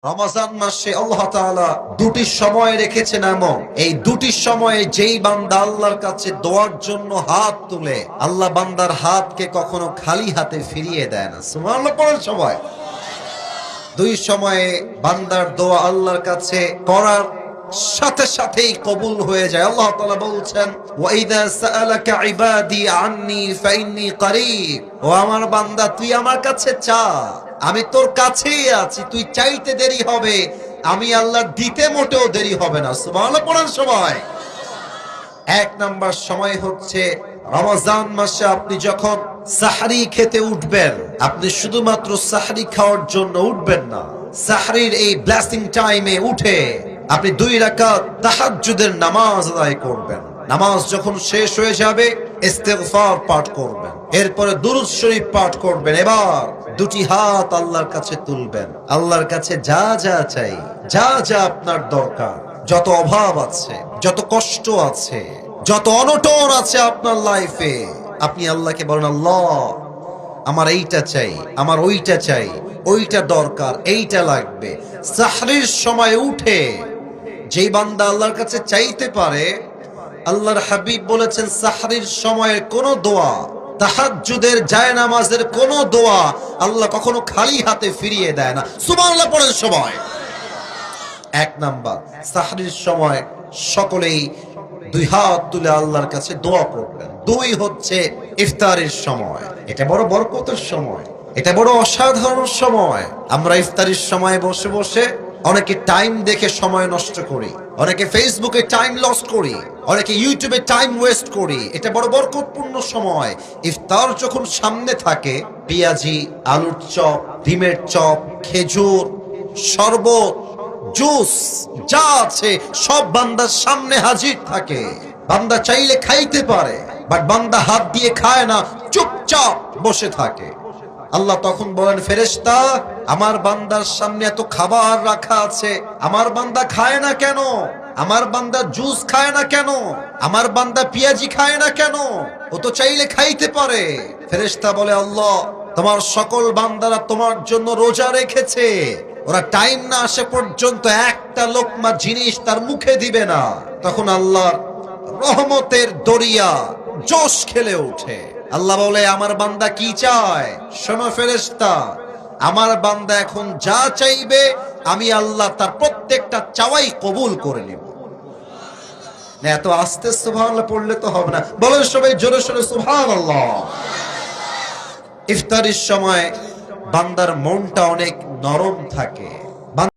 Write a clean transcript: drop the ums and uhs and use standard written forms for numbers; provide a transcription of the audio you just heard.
রমজান মাসে আল্লাহ তাআলা দুটি সময় রেখেছেন, এমন এই দুটি সময়ে যেই বান্দা আল্লাহর কাছে দোয়ার জন্য হাত তুলে, আল্লাহ বান্দার হাতকে কখনো খালি হাতে ফিরিয়ে দেয় না। সুবহানাল্লাহ পড়েন সবাই। দুই সময়ে বান্দার দোয়া আল্লাহর কাছে করার সাথে সাথেই কবুল হয়ে যায়। আল্লাহ তাআলা বলছেন, ওয়া ইযা সাআলাকা ইবাদি আন্নী ফাইন্নী করিব। ও আমার বান্দা, তুই আমার কাছে চা, আমি তোর কাছেই আছি। তুই চাইতে দেরি হবে, আমি আল্লাহ দিতে মোটেও দেরি হবে না। সুবহানাল্লাহ পড়েন সবাই। এক নাম্বার সময় হচ্ছে রমজান মাসে আপনি যখন সাহরি খেতে উঠবেন, আপনি শুধুমাত্র সাহরি খাওয়ার জন্য উঠবেন না। সাহরির এই ব্লেসিং টাইমে উঠে আপনি 2 রাকাত তাহাজ্জুদের নামাজ আদায় করবেন। নামাজ যখন শেষ হয়ে যাবে, ইস্তিগফার পাঠ করবেন, এরপরে দুরূদ শরীফ পাঠ করবেন। এবার দুটি হাত আল্লাহর কাছে তুলবেন। আল্লাহর কাছে যা যা চাই, যা যা আপনার দরকার, যত অভাব আছে, যত কষ্ট আছে, যত অনটন আছে আপনার লাইফে, আপনি আল্লাহকে বলেন, আল্লাহ আমার এইটা চাই, আমার ওইটা চাই, ওইটা দরকার, এইটা লাগবে। সাহরির সময় উঠে যেই বান্দা আল্লাহর কাছে চাইতে পারে, আল্লাহর হাবিব বলেছেন, সাহরির সময়ের কোন দোয়া, তাহাজ্জুদের জায়নামাজের কোন দোয়া আল্লাহ কখনো খালি হাতে ফিরিয়ে দেয় না। সুবহানাল্লাহ পড়েন সবাই। এক নাম্বার, সাহরির সময় সকলেই 2 হাত তুলে আল্লাহর কাছে দোয়া করবেন। 2 হচ্ছে ইফতারের সময়। এটা বড় বরকতের সময়, এটা বড় অসাধারণ সময়। আমরা ইফতারের সময় বসে বসে অনেকে টাইম দেখে সময় নষ্ট করি, অনেকে ফেসবুকে টাইম লস্ট করি, অনেকে ইউটিউবে টাইম ওয়েস্ট করি। এটা বড় বরকতপূর্ণ সময়। ইফতার যখন সামনে থাকে, পেঁয়াজি, আলুর চপ, ডিমের চপ, খেজুর, শরবত, জুস যা আছে সব বান্দার সামনে হাজির থাকে। বান্দা চাইলে খাইতে পারে, বাট বান্দা হাত দিয়ে খায় না, চুপচাপ বসে থাকে। আল্লাহ তখন বলেন, ফেরেশতা, আমার বান্দার সামনে এত খাবার রাখা আছে, আমার বান্দা খায় না কেন? আমার বান্দা জুস খায় না কেন? আমার বান্দা পেঁয়াজি খায় না কেন? ও তো চাইলে খাইতে পারে। ফেরেশতা বলে, আল্লাহ তোমার সকল বান্দারা তোমার জন্য রোজা রেখেছে, ওরা টাইম না আসে পর্যন্ত একটা লোকমা জিনিস তার মুখে দিবে না। তখন আল্লাহর রহমতের দরিয়া জোশ খেলে ওঠে। আল্লাহ বলে, আমার বান্দা কি চায়? শোনো ফেরেশতা, আমার বান্দা এখন যা চাইবে আমি আল্লাহ তার প্রত্যেকটা চাওয়াই কবুল করে নিব। না এত আস্তে সুবহানাল্লাহ পড়লে তো হবে না, বলেন সবাই জোরে সোরে সুবহানাল্লাহ। ইফতারের সময় বান্দার মনটা অনেক নরম থাকে,